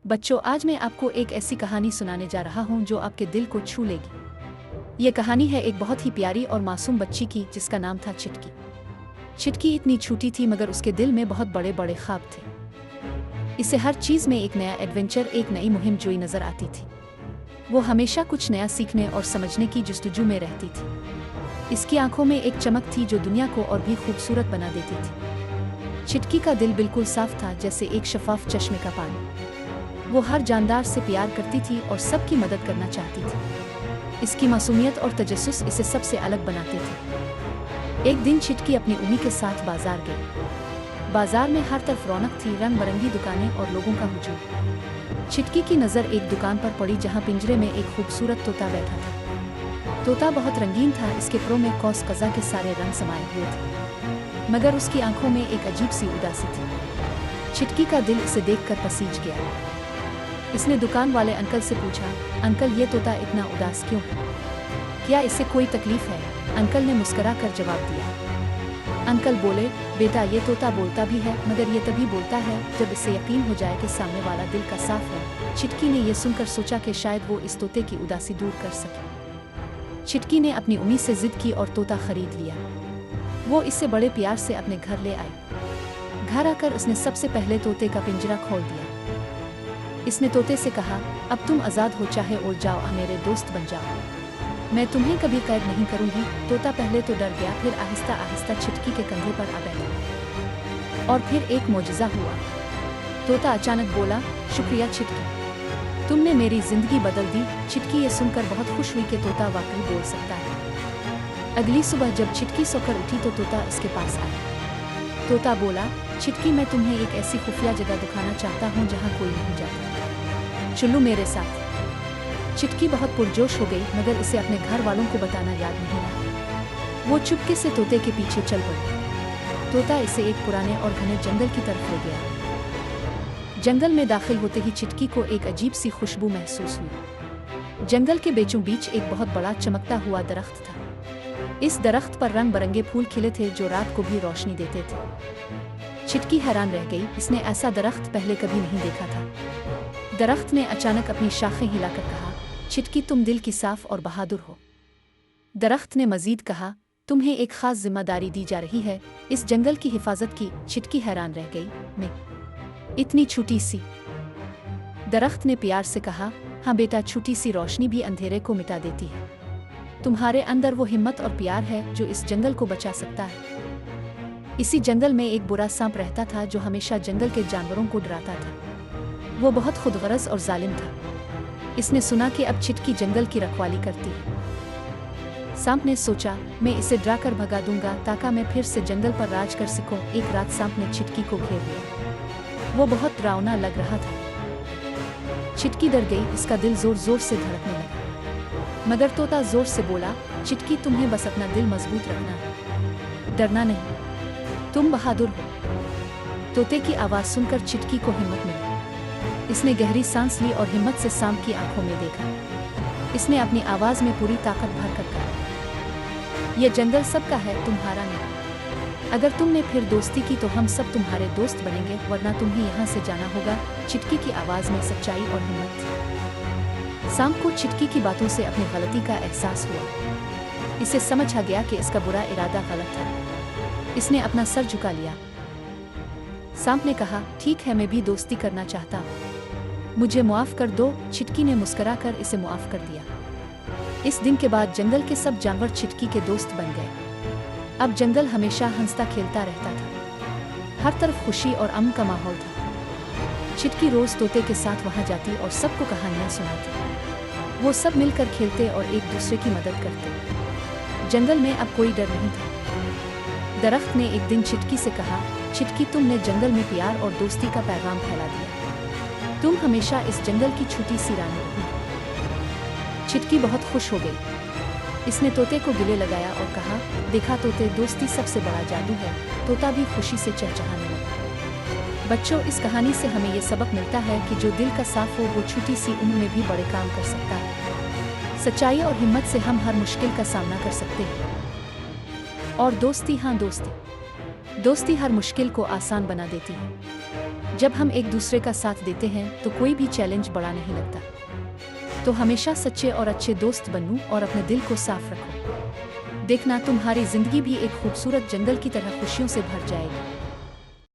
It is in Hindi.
बच्चों, आज मैं आपको एक ऐसी कहानी सुनाने जा रहा हूँ जो आपके दिल को छू लेगी। ये कहानी है एक बहुत ही प्यारी और मासूम बच्ची की जिसका नाम था चिटकी। चिटकी इतनी छोटी थी मगर उसके दिल में बहुत बड़े बड़े ख्वाब थे। इसे हर चीज़ में एक नया एडवेंचर, एक नई मुहिम जोई नजर आती थी। वो हमेशा कुछ नया सीखने और समझने की जस्तजू में रहती थी। इसकी आंखों में एक चमक थी जो दुनिया को और भी खूबसूरत बना देती थी। चिटकी का दिल बिल्कुल साफ था, जैसे एक शफाफ चश्मे का पानी। वो हर जानदार से प्यार करती थी और सबकी मदद करना चाहती थी। इसकी मासूमियत और तजस्सुस इसे सबसे अलग बनाते थे। एक दिन चिटकी अपनी उम्मी के साथ बाजार गई। बाजार में हर तरफ रौनक थी, रंग बिरंगी दुकानें और लोगों का हुजूम। चिटकी की नज़र एक दुकान पर पड़ी जहां पिंजरे में एक खूबसूरत तोता बैठा था। तोता बहुत रंगीन था, इसके परों में कौस कज़ा के सारे रंग समाये हुए थे, मगर उसकी आंखों में एक अजीब सी उदासी थी। चिटकी का दिल इसे देखकर पसीज गया। इसने दुकान वाले अंकल से पूछा, अंकल, ये तोता इतना उदास क्यों है? क्या इससे कोई तकलीफ है? अंकल ने मुस्कुरा कर जवाब दिया। अंकल बोले, बेटा, ये तोता बोलता भी है, मगर ये तभी बोलता है जब इसे यकीन हो जाए कि सामने वाला दिल का साफ है। चिटकी ने यह सुनकर सोचा कि शायद वो इस तोते की उदासी दूर कर सके। चिटकी ने अपनी उम्मीद से जिद की और तोता खरीद लिया। वो इसे बड़े प्यार से अपने घर ले आई। घर आकर उसने सबसे पहले तोते का पिंजरा खोल दिया। इसने तोते से कहा, अब तुम आज़ाद हो, चाहे उड़ जाओ, मेरे दोस्त बन जाओ। मैं तुम्हें कभी कैद नहीं करूंगी। तोता पहले तो डर गया, फिर आहिस्ता आहिस्ता चिटकी के कंधे पर आ बैठा। और फिर एक मौजज़ा हुआ। तोता अचानक बोला, शुक्रिया चिटकी, तुमने मेरी जिंदगी बदल दी। चिटकी ये सुनकर बहुत खुश हुई कि तोता वाकई बोल सकता है। अगली सुबह जब चिटकी सोकर उठी तो तोता उसके पास आया। तोता बोला, चिटकी, मैं तुम्हें एक ऐसी खुफिया जगह दिखाना चाहता हूँ जहाँ कोई नहीं जाता। चलो मेरे साथ। चिटकी बहुत पुरजोश हो गई, मगर इसे अपने घर वालों को बताना याद नहीं रहा। वो चुपके से तोते के पीछे चल पड़ी। तोता इसे एक पुराने और घने जंगल की तरफ ले गया। जंगल में दाखिल होते ही चिटकी को एक अजीब सी खुशबू महसूस हुई। जंगल के बीचों बीच एक बहुत बड़ा चमकता हुआ दरख्त था। इस दरख्त पर रंग बिरंगे फूल खिले थे जो रात को भी रोशनी देते थे। चिटकी हैरान रह गई, इसने ऐसा दरख्त पहले कभी नहीं देखा था। दरख्त ने अचानक अपनी शाखें हिलाकर कहा, चिटकी, तुम दिल की साफ और बहादुर हो। दरख्त ने मजीद कहा, तुम्हें एक खास जिम्मेदारी दी जा रही है, इस जंगल की हिफाजत की। चिटकी हैरान रह गई, मैं? इतनी छोटी सी? दरख्त ने प्यार से कहा, हाँ बेटा, छोटी सी रोशनी भी अंधेरे को मिटा देती है। तुम्हारे अंदर वो हिम्मत और प्यार है जो इस जंगल को बचा सकता है। इसी जंगल में एक बुरा सांप रहता था जो हमेशा जंगल के जानवरों को डराता था। वो बहुत खुदगर्ज और जालिम था। इसने सुना कि अब चिटकी जंगल की रखवाली करती है। सांप ने सोचा, मैं इसे डराकर भगा दूंगा ताकि मैं फिर से जंगल पर राज कर सकूं। एक रात सांप ने चिटकी को घेर लिया। वो बहुत डरावना लग रहा था। चिटकी डर गई, इसका दिल जोर जोर से धड़कने लगा। मगर तोता जोर से बोला, चिटकी, तुम्हें बस अपना दिल मजबूत रखना है, डरना नहीं, तुम बहादुर हो। तोते की आवाज़ सुनकर चिटकी को हिम्मत मिली। इसने गहरी सांस ली और हिम्मत से सांप की आंखों में देखा। इसने अपनी आवाज़ में पूरी ताकत भरकर कहा, यह जंगल सबका है, तुम्हारा नहीं। अगर तुमने फिर दोस्ती की तो हम सब तुम्हारे दोस्त बनेंगे, वरना तुम्हें यहाँ से जाना होगा। चिटकी की आवाज़ में सच्चाई और हिम्मत थी। सांप को चिटकी की बातों से अपनी गलती का एहसास हुआ। इसे समझ आ गया कि इसका बुरा इरादा गलत था। इसने अपना सर झुका लिया। सांप ने कहा, ठीक है, मैं भी दोस्ती करना चाहता हूँ, मुझे मुआफ कर दो। चिटकी ने मुस्कुराकर इसे मुआफ कर दिया। इस दिन के बाद जंगल के सब जानवर चिटकी के दोस्त बन गए। अब जंगल हमेशा हंसता खेलता रहता था। हर तरफ खुशी और अमन का माहौल था। चिटकी रोज तोते के साथ वहां जाती और सबको कहानियां सुनाती। वो सब मिलकर खेलते और एक दूसरे की मदद करते। जंगल में अब कोई डर नहीं था। दरख्त ने एक दिन चिटकी से कहा, चिटकी, तुमने जंगल में प्यार और दोस्ती का पैगाम फैला दिया। तुम हमेशा इस जंगल की छोटी सी रानी रहोगी। चिटकी बहुत खुश हो गई। इसने तोते को गले लगाया और कहा, देखा तोते, दोस्ती सबसे बड़ा जादू है। तोता भी खुशी से चहचहाने लगा। बच्चों, इस कहानी से हमें ये सबक मिलता है कि जो दिल का साफ हो वो छोटी सी उम्र में भी बड़े काम कर सकता है। सच्चाई और हिम्मत से हम हर मुश्किल का सामना कर सकते हैं। और दोस्ती, हाँ दोस्ती हर मुश्किल को आसान बना देती है। जब हम एक दूसरे का साथ देते हैं तो कोई भी चैलेंज बड़ा नहीं लगता। तो हमेशा सच्चे और अच्छे दोस्त बनो और अपने दिल को साफ रखो। देखना तुम्हारी जिंदगी भी एक खूबसूरत जंगल की तरह खुशियों से भर जाएगी।